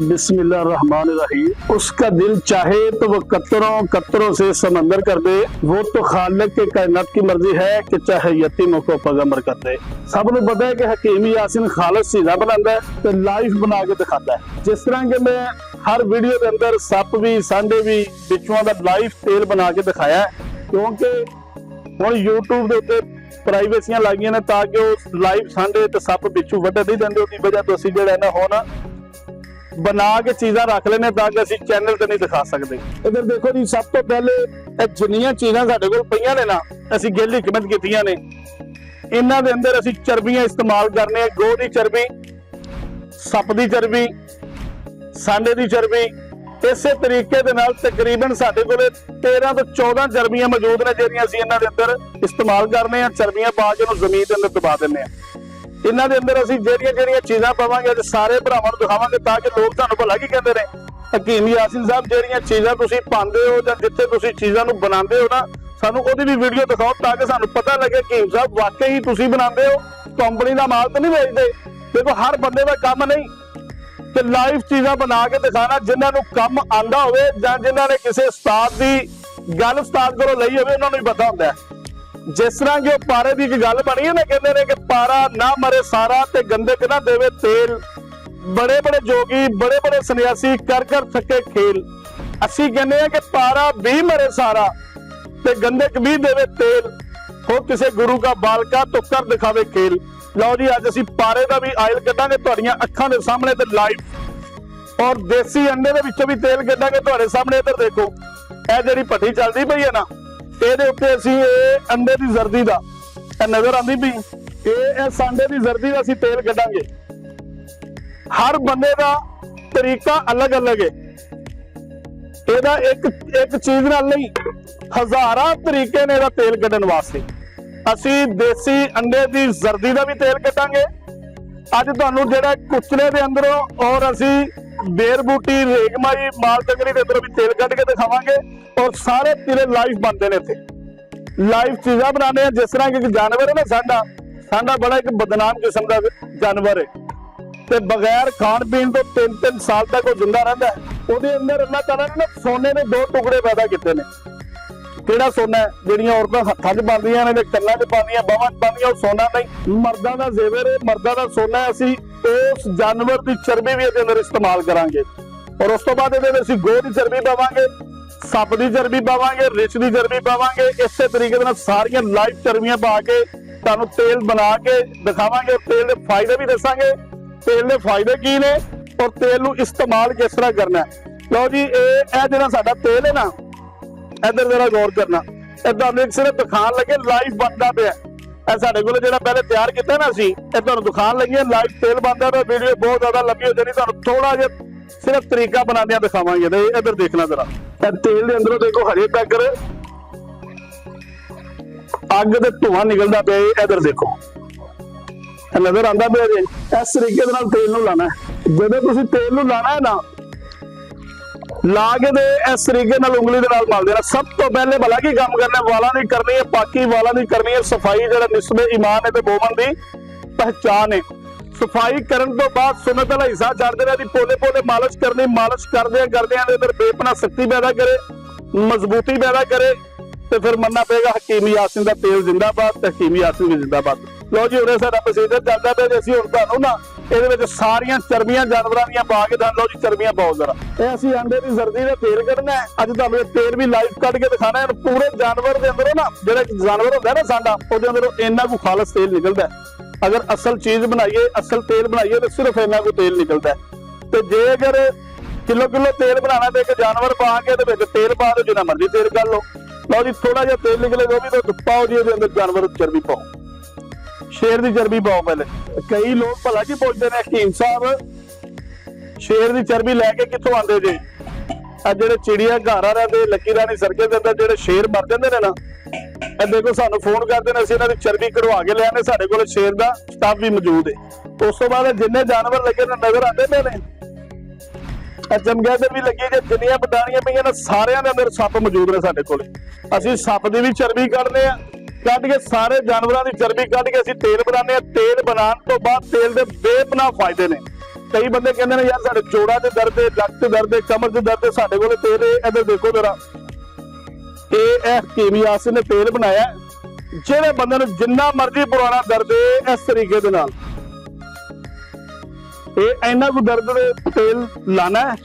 बिस्मिल्लाहिर्रहमानिर्रहीम। उसका दिल चाहे तो वो कतरों कतरों से समंदर कर दे, वो तो खालिक के कायनात की मर्जी है कि चाहे यतीमों को पैगंबर कर दे। सब नूं पता है कि हकीम यासीन खालिस चीज़ां बनांदा है ते लाइफ बना के दिखाता है। जिस तरह के मैं हर वीडियो के अंदर सप भी सांडे भी बिच्छुआं दा लाइव तेल बना के दिखाया है, क्योंकि हुण यूट्यूब के उत्ते प्राइवेसियां लागियां ने ताकि वो लाइव सांडे ते सप बिच्छू वड्ढ नहीं देंदे। उसकी वजह तो असीं जिहड़ा ना हुण बना के चीज़ां रख लेने ताकि असीं चैनल ते नहीं दिखा सकते। इधर देखो जी, सब तो पहले जिन्नियां चीज़ां साडे कोल पईयां ने ना असीं गिल हिकमत कीतियां ने, इन्हां दे अंदर असीं चर्बियां इस्तेमाल करने, गो दी चर्बी, सप दी चर्बी, सांडे दी चर्बी। इसे तरीके दे नाल तकरीबन साडे कोल 13 तो 14 चर्बियां मौजूद ने जिहड़ियां असीं इन्हां दे अंदर इस्तेमाल करने आ। चर्बियां पा के उहनूं जमीन दे अंदर दबा दिंदे आ। इन्हां दे अंदर असीं ਜਿਹੜੀਆਂ चीज़ां पावांगे अज सारे भरावां नूं दिखावांगे ताकि लोग सानूं भला की कहंदे ने, हकीम यासीन साहब ਜਿਹੜੀਆਂ चीज़ां तुसीं पांदे हो जां जिथे तुसीं चीज़ां नूं बनांदे हो ना, सानूं ओहदी भी वीडियो दिखाओ ताकि सानूं पता लगे हकीम साहब वाकई ही तुसीं बनांदे हो, कंपनी दा माल तो नहीं बेचदे। देखो हर बंदे दा काम नहीं कि लाइव चीज़ां बना के दिखाना, जिन्हां नूं काम आंदा होवे जां जिन्हां ने किसी उस्ताद दी गल उस्ताद कोलों लई होवे उन्हां नूं ही पता हुंदा है। जिस तरह की पारे की एक गल बनी है ना, कहते हैं कि पारा ना मरे सारा ते गंदक ना देवे तेल। बड़े बड़े जोगी बड़े बड़े सन्यासी कर कर थके खेल। असी कहने कि पारा भी मरे सारा ते गंदक भी देवे तेल, हो किसी गुरु का बालका तो कर दिखावे खेल। लो जी, अज असी पारे का भी आयल कटांगे तुहाडीआं अखां दे सामने ते लाइव, और देसी अंडे दे विचों भी तेल कटांगे तुहाडे सामने। इधर देखो, यह जिहड़ी भट्टी चलदी पई है ना, ਇਹਦੇ ਉੱਤੇ ਅਸੀਂ ਇਹ ਅੰਡੇ ਦੀ ਜ਼ਰਦੀ ਦਾ ਨਜ਼ਰ ਆਂਦੀ ਪਈ, ਇਹ सांडे ਦੀ ਜ਼ਰਦੀ ਦਾ ਅਸੀਂ ਤੇਲ ਕੱਢਾਂਗੇ। ਹਰ ਬੰਦੇ ਦਾ ਤਰੀਕਾ ਅਲੱਗ ਅਲੱਗ ਹੈ, ਇਹਦਾ ਇੱਕ ਚੀਜ਼ ਨਾਲ ਨਹੀਂ, ਹਜ਼ਾਰਾਂ ਤਰੀਕੇ ਨੇ ਇਹਦਾ ਤੇਲ ਕੱਢਣ ਵਾਸਤੇ। ਅਸੀਂ ਦੇਸੀ ਅੰਡੇ ਦੀ ਜ਼ਰਦੀ ਦਾ ਵੀ ਤੇਲ ਕੱਢਾਂਗੇ। ਅੱਜ ਤੁਹਾਨੂੰ ਜਿਹੜਾ ਕੁਚਲੇ ਦੇ ਅੰਦਰੋਂ ਔਰ ਅਸੀਂ बेर बूटी रेगमाई माल डंगरी के अंदर भी तेल कट के दिखावांगे, और सारे तेरे लाइव बनते हैं। इत्थे लाइव चीज़ां बनाने हैं। जिस तरह एक जानवर है ना, सांडा बड़ा एक बदनाम किस्म का जानवर है, ते बगैर खाण पीण तो 3-3 साल तक वो जिंदा रहता है। ਉਹਦੇ अंदर अल्लाह ताला ने ना सोने के 2 टुकड़े पैदा किए ने। ਕਿਹੜਾ सोना है? ਜਿਹੜੀਆਂ औरतां हत्थां 'ਚ पाਉਂਦੀਆਂ ने, ਕੰਨਾਂ 'ਚ पाਉਂਦੀਆਂ, बाहां 'ਚ पाਉਂਦੀਆਂ, ਉਹ सोना नहीं, मर्दां दा जेवर है, मर्दां दा सोना है। ਅਸੀਂ उस जानवर की चर्बी भी इसके अंदर इस्तेमाल करांगे, और उस तो बाद इहदे गो की चर्बी पावांगे, सप की चर्बी पावांगे, रिछ की चर्बी पावांगे। इस तरीके नाल सारियां लाइव चर्बियां पा के तुहानूं तेल बना के दिखावांगे। तेल के फायदे भी दसांगे, तेल के फायदे की ने, और तेल नूं इस्तेमाल किस तरह करना है। लो जी, यह जिहड़ा साडा तेल है ना, इधर जरा गौर करना, तुहानूं एक सिर्फ दिखाण लगे लाइव बनदा पिया। साडे कोल जिहड़ा पहले तैयार किया ना, असीं ये तुहानूं दिखाण लगे लाइव तेल बनदा पिया। वीडियो बहुत ज्यादा लंबी हो जानी, तुहानूं थोड़ा जिहा सिर्फ तरीका बनाने दिखावांगे। तो इधर देखना जरा, तेल के अंदरों देखो हजे तक अग ते धुआं निकलदा पिया। इधर देखो, नजर आंदा पिया जी। इस तरीके नाल तेल नूं लाना है। जदों तुसीं तेल नूं लाना है ना, ला के दे इस तरीके नाल उंगली दे नाल मल देना। सब तो पहले भला की काम करना, वाला नहीं करनी है पाकी, वाला नहीं करनी है सफाई। जिहड़ा निस्बे ईमान है ते मोमन दी पहचान है। सफाई करन तो बाद सुन्नत वाला हिस्सा छड्ड देना दी, पोले पोले मालिश करनी। मालिश करदियां दे अंदर बेपना शक्ति पैदा करे, मजबूती पैदा करे, ते फिर मनना पेगा हकीम यासीन दा तेल जिंदाबाद, ते हकीम यासीन भी जिंदाबाद। लो जी, हुणे साडा प्रोसीजर चलदा पिया। असीं हुण तुहानूं ना ਇਹਦੇ ਵਿੱਚ ਸਾਰੀਆਂ ਚਰਬੀਆਂ ਜਾਨਵਰਾਂ ਦੀਆਂ ਪਾ ਕੇ ਦੱਸ ਲਓ ਜੀ। ਚਰਬੀਆਂ ਪਾਓ ਜ਼ਰਾ। ਇਹ ਅਸੀਂ ਅੰਡੇ ਦੀ ਜ਼ਰਦੀ ਦਾ ਤੇਲ ਕੱਢਣਾ ਹੈ। ਅੱਜ ਤੁਹਾਨੂੰ ਤੇਲ ਵੀ ਲਾਈਵ ਕੱਢ ਕੇ ਦਿਖਾਣਾ ਹੈ। ਪੂਰੇ ਜਾਨਵਰ ਦੇ ਅੰਦਰੋਂ ਨਾ, ਜਿਹੜਾ ਜਾਨਵਰ ਹੁੰਦਾ ਨਾ ਸਾਡਾ, ਉਹਦੇ ਅੰਦਰੋਂ ਇੰਨਾ ਕੁ ਖਾਲਸ ਤੇਲ ਨਿਕਲਦਾ ਹੈ। अगर असल चीज बनाइए, असल तेल बनाइए, तो सिर्फ इन्ना को तेल निकलता है। तो जे अगर किलो किलो तेल बनाना तो एक जानवर पा के तेल पा दो, जितना मर्जी तेल कर लो। लो जी, थोड़ा जहा तेल निकले वो भी तो पाओ जी, अंदर जानवर चर्बी पाओ, शेर की चर्बी पाओ। पहले कई लोग भला की पूछते हैं, हकीम साहब शेर की चर्बी लैके कितों आते जी? ਜਿਹੜੇ चिड़िया घर आ रहे लकी रानी सरके के अंदर ਜਿਹੜੇ शेर मर जाते हैं ना, देखो सानू फोन करते हैं, असं चर्बी कढ़वा के ले आने। साडे कोल शेर का स्टाफ भी मौजूद है। उस तो बाद जिन्ने जानवर लगे नजर आते पे ने, चमगैदर भी लगी, जो जिन्नियां बटाणियां पईयां ना, सारियां दे अंदर सप मौजूद ने साडे कोल। असीं सप दी भी चर्बी कढदे आ, कढ के सारे जानवरां दी चर्बी कढ के असीं तेल बनाने आ। तेल बनाने तो बाद तेल दे बेपनाह फायदे ने। ਕਈ ਬੰਦੇ ਕਹਿੰਦੇ ਨੇ ਯਾਰ ਸਾਡੇ ਜੋੜਾਂ 'ਚ ਦਰਦ ਹੈ, ਲੱਕ 'ਚ ਦਰਦ ਹੈ, ਕਮਰ 'ਚ ਦਰਦ ਹੈ, ਸਾਡੇ ਕੋਲ ਤੇਲ ਹੈ। ਇੱਧਰ ਦੇਖੋ ਜਰਾ, ਇਹ ਹਕੀਮ ਯਾਸੀਨ ਨੇ ਤੇਲ ਬਣਾਇਆ, ਜਿਹੜੇ ਬੰਦੇ ਨੂੰ ਜਿੰਨਾ ਮਰਜ਼ੀ ਪੁਰਾਣਾ ਦਰਦ ਹੈ ਇਸ ਤਰੀਕੇ ਦੇ ਨਾਲ ਇਹ ਇੰਨਾ ਕੁ ਦਰਦ ਦੇ ਤੇਲ ਲਾਣਾ ਹੈ,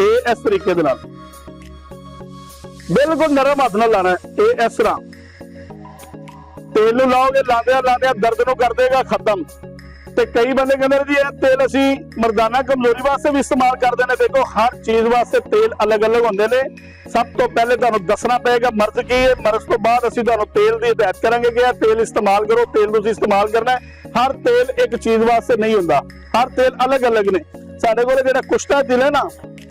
ਇਹ ਇਸ ਤਰੀਕੇ ਦੇ ਨਾਲ ਬਿਲਕੁਲ ਨਰਮ ਹੱਥ ਨਾਲ ਲਾਣਾ ਹੈ। ਇਹ ਇਸ ਤਰ੍ਹਾਂ ਤੇਲ ਨੂੰ ਲਾਓਗੇ, ਲਾਉਂਦਿਆਂ ਦਰਦ ਨੂੰ ਕਰ ਦੇਗਾ ਖਤਮ। ਤੇ ਕਈ ਬੰਦੇ ਕਹਿੰਦੇ ਨੇ ਜੀ ਇਹ ਤੇਲ ਅਸੀਂ ਮਰਦਾਨਾ ਕਮਜ਼ੋਰੀ ਵਾਸਤੇ ਵੀ ਇਸਤੇਮਾਲ ਕਰਦੇ ਨੇ। ਦੇਖੋ ਹਰ ਚੀਜ਼ ਵਾਸਤੇ ਤੇਲ ਅਲੱਗ-ਅਲੱਗ ਹੁੰਦੇ ਨੇ। ਸਭ ਤੋਂ ਪਹਿਲੇ ਤੁਹਾਨੂੰ ਦੱਸਣਾ ਪਏਗਾ ਮਰਜ਼ ਕੀ ਹੈ, ਮਰਜ਼ ਤੋਂ ਬਾਅਦ ਅਸੀਂ ਤੁਹਾਨੂੰ ਤੇਲ ਦੀ ਹਦਾਇਤ ਕਰਾਂਗੇ ਕਿ ਇਹ ਤੇਲ ਇਸਤੇਮਾਲ ਕਰੋ। ਤੇਲ ਤੁਸੀਂ ਇਸਤੇਮਾਲ ਕਰਨਾ ਹੈ, ਹਰ ਤੇਲ ਇੱਕ ਚੀਜ਼ ਵਾਸਤੇ ਨਹੀਂ ਹੁੰਦਾ, ਹਰ ਤੇਲ ਅਲੱਗ-ਅਲੱਗ ਨੇ। ਸਾਡੇ ਕੋਲ ਜਿਹੜਾ ਕੁਸ਼ਤਾ ਤਿਲ ਹੈ ਨਾ,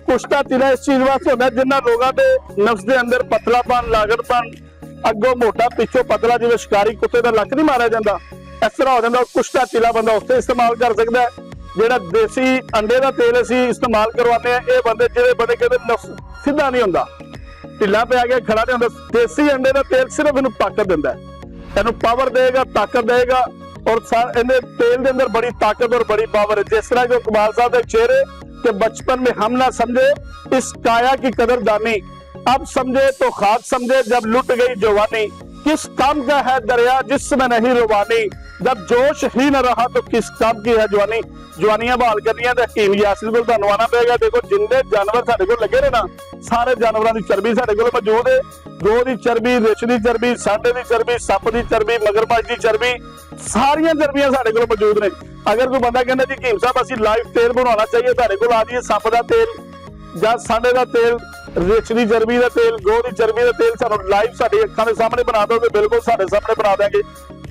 ਕੁਸ਼ਤਾ ਤਿਲ ਇਸ ਚੀਜ਼ ਵਾਸਤੇ ਹੁੰਦਾ ਜਿਨ੍ਹਾਂ ਲੋਕਾਂ ਦੇ ਨਫਸ ਦੇ ਅੰਦਰ ਪਤਲਾਪਨ, ਲਾਗੜਪਨ, ਅੱਗੋਂ ਮੋਟਾ ਪਿੱਛੋਂ ਪਤਲਾ, ਜਿਵੇਂ ਸ਼ਿਕਾਰੀ ਕੁੱਤੇ ਦਾ ਲੱਕ ਨਹੀਂ ਮਾਰਿਆ ਜਾਂਦਾ, ਇਸ ਤਰ੍ਹਾਂ ਹੋ ਜਾਂਦਾ। ਕੁਸ਼ਤਾ ਤਿਲਾ ਬੰਦਾ ਉੱਥੇ ਇਸਤੇਮਾਲ ਕਰ ਸਕਦਾ ਹੈ। ਜਿਹੜਾ ਦੇਸੀ ਅੰਡੇ ਦਾ ਤੇਲ ਅਸੀਂ ਇਸਤੇਮਾਲ ਕਰਵਾਉਂਦੇ ਆ, ਇਹ ਬੰਦੇ ਜਿਹੜੇ ਬੰਦੇ ਕਹਿੰਦੇ ਨਫਸ ਸਿੱਧਾ ਨਹੀਂ ਹੁੰਦਾ, ਢਿੱਲਾ ਪਿਆ ਕੇ ਖੜਾ ਨਹੀਂ ਹੁੰਦਾ, ਦੇਸੀ ਅੰਡੇ ਦਾ ਤੇਲ ਸਿਰਫ ਇਹਨੂੰ ਤਾਕਤ ਦਿੰਦਾ, ਇਹਨੂੰ ਪਾਵਰ ਦੇਗਾ, ਤਾਕਤ ਦੇਗਾ। और ਇਹਦੇ तेल के अंदर बड़ी ताकत और बड़ी पावर है। जिस तरह के कमाल साहब एक शेर है कि बचपन में हम ना समझे इस काया की कदरदानी, अब समझे तो खाक समझे जब लुट गई जवानी, किस काम का है दरिया जिसमें नहीं रुबानी, जब जोश ही न रहा तो किस काम की है जवानी। जवानियां बहाल करनियां ते हकीम यासीन कोल तुहानूं आना पेगा। देखो जिन्ने जानवर साडे कोल लगे ने ना, सारे जानवरां दी चर्बी साडे कोल मौजूद है। गौ दी चर्बी, रिछ दी चर्बी, सांडे दी चर्बी, सप दी चर्बी, मगरमच्छ दी चर्बी, सारियां चर्बियां साडे कोल मौजूद ने। अगर कोई बंदा कहंदा जी हकीम साहब असीं लाइव तेल बनवाना चाहिए, साडे कोल आ जाइए, सप दा तेल जां सांडे दा तेल, रिछ दी चर्बी दा तेल, गौ दी चर्बी दा तेल सानूं लाइव साडी अखां दे सामने बना दोगे, बिल्कुल साडे सामने बना देंगे।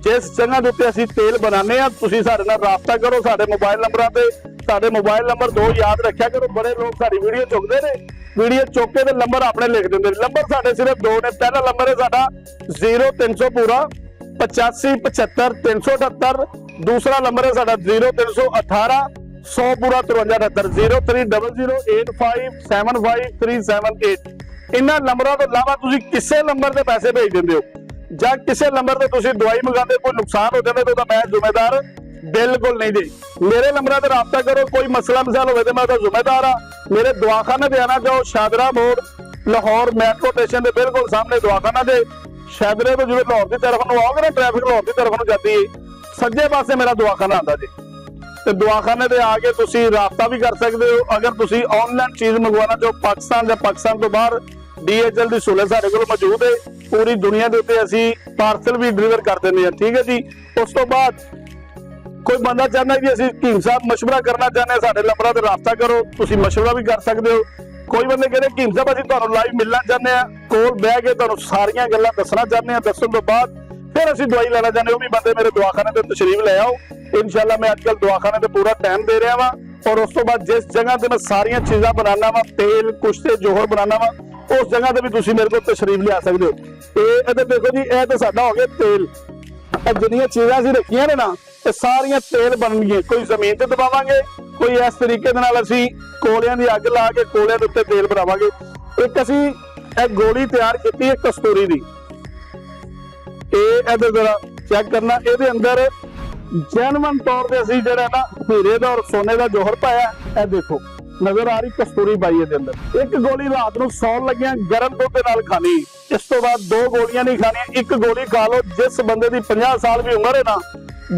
जिस जगह के उत्ते असीं तेल बनाने आ, तुसीं साडे नाल राबता करो। साडे मोबाइल नंबरां ते साडे मोबाइल नंबर 2 याद रखिया करो। बड़े लोग साडी वीडियो चुकदे ने, वीडियो चुक के ते नंबर अपने लिख दिंदे ने। नंबर साडे सिर्फ 2 ने। पहला नंबर है साडा 0300 पूरा 85 75 378। दूसरा नंबर है साडा 0318 100 पूरा 5378 03008575378378। इन्हां नंबरां तो इलावा तुसीं किसी नंबर ते पैसे भेज दिंदे हो ਜਾਂ ਕਿਸੇ ਨੰਬਰ ਤੇ ਤੁਸੀਂ ਦਵਾਈ ਮੰਗਾਉਂਦੇ, ਕੋਈ ਨੁਕਸਾਨ ਹੋ ਜਾਂਦਾ ਤਾਂ ਮੈਂ ਜ਼ਿੰਮੇਦਾਰ ਬਿਲਕੁਲ ਨਹੀਂ ਜੀ। ਮੇਰੇ ਨੰਬਰਾਂ ਤੇ ਰਾਬਤਾ ਕਰੋ। ਕੋਈ ਮਸਲਾ ਮਸਾਲ ਹੋਵੇ ਤੇ ਮੈਂ ਉਹਦਾ ਜ਼ਿੰਮੇਦਾਰ ਆ। ਮੇਰੇ ਦਵਾਖਾਨੇ ਤੇ ਆਣਾ ਜਾਓ, ਸ਼ਾਦਰਾ ਮੋੜ ਲਾਹੌਰ ਮੈਟਰੋ ਸਟੇਸ਼ਨ ਦੇ ਬਿਲਕੁਲ ਸਾਹਮਣੇ ਦਵਾਖਾਨਾ ਦੇ। ਸ਼ਾਦਰੇ ਤੋਂ ਜਿਵੇਂ ਲਾਹੌਰ ਦੀ ਤਰਫ ਨੂੰ ਆਓਗੇ ਨਾ, ਟ੍ਰੈਫਿਕ ਲਾਹੌਰ ਦੀ ਤਰਫ ਨੂੰ ਜਾਂਦੀ ਹੈ, ਸੱਜੇ ਪਾਸੇ ਮੇਰਾ ਦਵਾਖਾਨਾ ਆਉਂਦਾ ਜੀ। ਤੇ ਦਵਾਖਾਨੇ ਤੇ ਆ ਕੇ ਤੁਸੀਂ ਰਾਬਤਾ ਵੀ ਕਰ ਸਕਦੇ ਹੋ। ਅਗਰ ਤੁਸੀਂ ਆਨਲਾਈਨ ਚੀਜ਼ ਮੰਗਵਾਉਣਾ ਚਾਹੋ ਪਾਕਿਸਤਾਨ ਜਾਂ ਪਾਕਿਸਤਾਨ ਤੋਂ ਬਾਹਰ, DHL ਦੀ ਸਹੂਲਤ ਸਾਡੇ ਕੋਲ ਮੌਜੂਦ ਹੈ। पूरी दुनिया के उत्ते असीं पार्सल भी डिलीवर कर देंगे, ठीक है जी। उस तो बाद कोई बंदा चाहता है कि असीं हकीम साहब मशवरा करना चाहते हैं, साडे नंबरां ते राबता करो, तुसीं मशवरा भी कर सकते हो। कोई बंदे कहते हकीम साहब असीं तुहानूं लाइव मिलना चाहते हैं, कोल बैठ के तुहानूं सारियां गल्लां दसना चाहते हैं, दस्सण तो बाद फिर असीं दवाई लेना चाहते हो, भी बंदे मेरे दवाखाने ते तशरीफ ले आओ। इंशाअल्लाह मैं अजकल दवाखाने ते पूरा टाइम दे रहा वा। और उस तो बाद जिस जगह ते मैं सारियां चीज़ां बनाना वा, तेल कुश्ते जोहर बनाना वा, उस जगह ते भी तुसीं मेरे कोल तशरीफ लिया सकते हो। इधर देखो जी, यह तो साडा हो गया तेल। जिन्नियां चीज़ां असीं रखियां ने ना, ये सारियां तेल बनणगीਆਂ। कोई जमीन ते दबावांगे, कोई इस तरीके दे नाल असीं कोलियां दी अग ला के कोलियां दे उत्ते तेल बनावांगे। एक असीं एक गोली तैयार कीती है कस्तूरी दी। इधर जरा चेक करना, इहदे अंदर जैनवन तौर पर असीं जिहड़ा ना हीरे दा और सोने दा जोहर पाया। यह देखो नजर आ रही कस्तूरी पाई है अंदर। एक गोली रात को सौन लग्या गर्म दुध के नाल खानी। इस तो बाद 2 गोलियां नहीं खानियां, एक गोली खा लो। जिस बंदे की 50 साल भी उम्र है ना,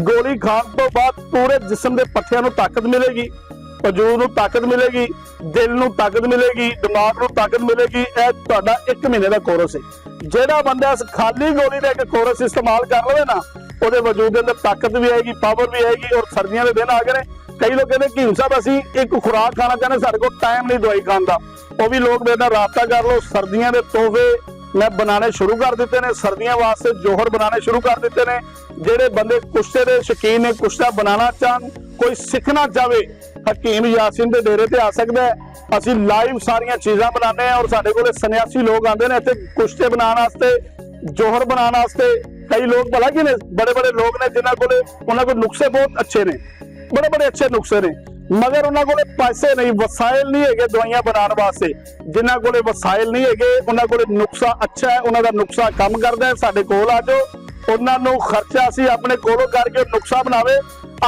गोली खाण तो बाद पूरे जिस्म के पट्ठियां नूं ताकत मिलेगी, वजूद नूं ताकत मिलेगी, दिल नूं ताकत मिलेगी, दिमाग नूं ताकत मिलेगी। यह तुहाडा 1 महीने का कोर्स है। जिहड़ा बंदा इस खाली गोली का एक कोर्स इस्तेमाल कर लवे ना, ਉਹਦੇ वजूद के अंदर ताकत भी आएगी, पावर भी आएगी। और सर्दियों के दिन आ गए। कई लोग कहते हकीम साहब असीं एक खुराक खाना चाहते, साडे कोल टाइम नहीं दवाई खाण दा, वो भी लोग मेरे नाल राबता कर लो। सर्दियों के तोहफे मैं बनाने शुरू कर दिते ने, सर्दियों वास्ते जोहर बनाने शुरू कर दिते ने। ਜਿਹੜੇ ਬੰਦੇ ਕੁਸ਼ਤੇ ਦੇ ਸ਼ੌਕੀਨ ਨੇ, ਕੁਸ਼ਤਾ ਬਣਾਉਣਾ ਚਾਹਣ, ਕੋਈ ਸਿੱਖਣਾ ਚਾਹਵੇ, ਹਕੀਮ ਯਾਸੀਨ ਦੇ ਡੇਰੇ ਤੇ ਆ ਸਕਦਾ ਹੈ। ਅਸੀਂ ਲਾਈਵ ਸਾਰੀਆਂ ਚੀਜ਼ਾਂ ਬਣਾਉਂਦੇ ਆ। ਔਰ ਸਾਡੇ ਕੋਲੇ ਸੰਨਿਆਸੀ ਲੋਕ ਆਉਂਦੇ ਨੇ ਇੱਥੇ ਕੁਸ਼ਤੇ ਬਣਾਉਣ ਵਾਸਤੇ, जोहर बनाने वास्ते। कई लोग भला कि ने बड़े बड़े लोग ने जिन्होंने कोले उन्होंने को नुस्खे बहुत अच्छे ने, बड़े बड़े अच्छे नुस्खे ने, मगर उन्होंने कोले पैसे नहीं, वसाइल नहीं है दवाइयां बनाने वास्ते। जिन्होंने कोले वसाइल नहीं है, उन्होंने कोले नुस्खा अच्छा है, उन्होंने नुस्खा काम करता है। साडे कोल आ जाओ, ਉਹਨਾਂ ਨੂੰ ਖਰਚਾ ਅਸੀਂ ਆਪਣੇ ਕੋਲੋਂ ਕਰਕੇ ਨੁਕਸਾ ਬਣਾਵੇ।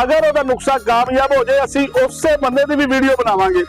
ਅਗਰ ਉਹਦਾ ਨੁਕਸਾ ਕਾਮਯਾਬ ਹੋ ਜਾਏ ਅਸੀਂ ਉਸੇ ਬੰਦੇ ਦੀ ਵੀ ਵੀਡੀਓ ਬਣਾਵਾਂਗੇ।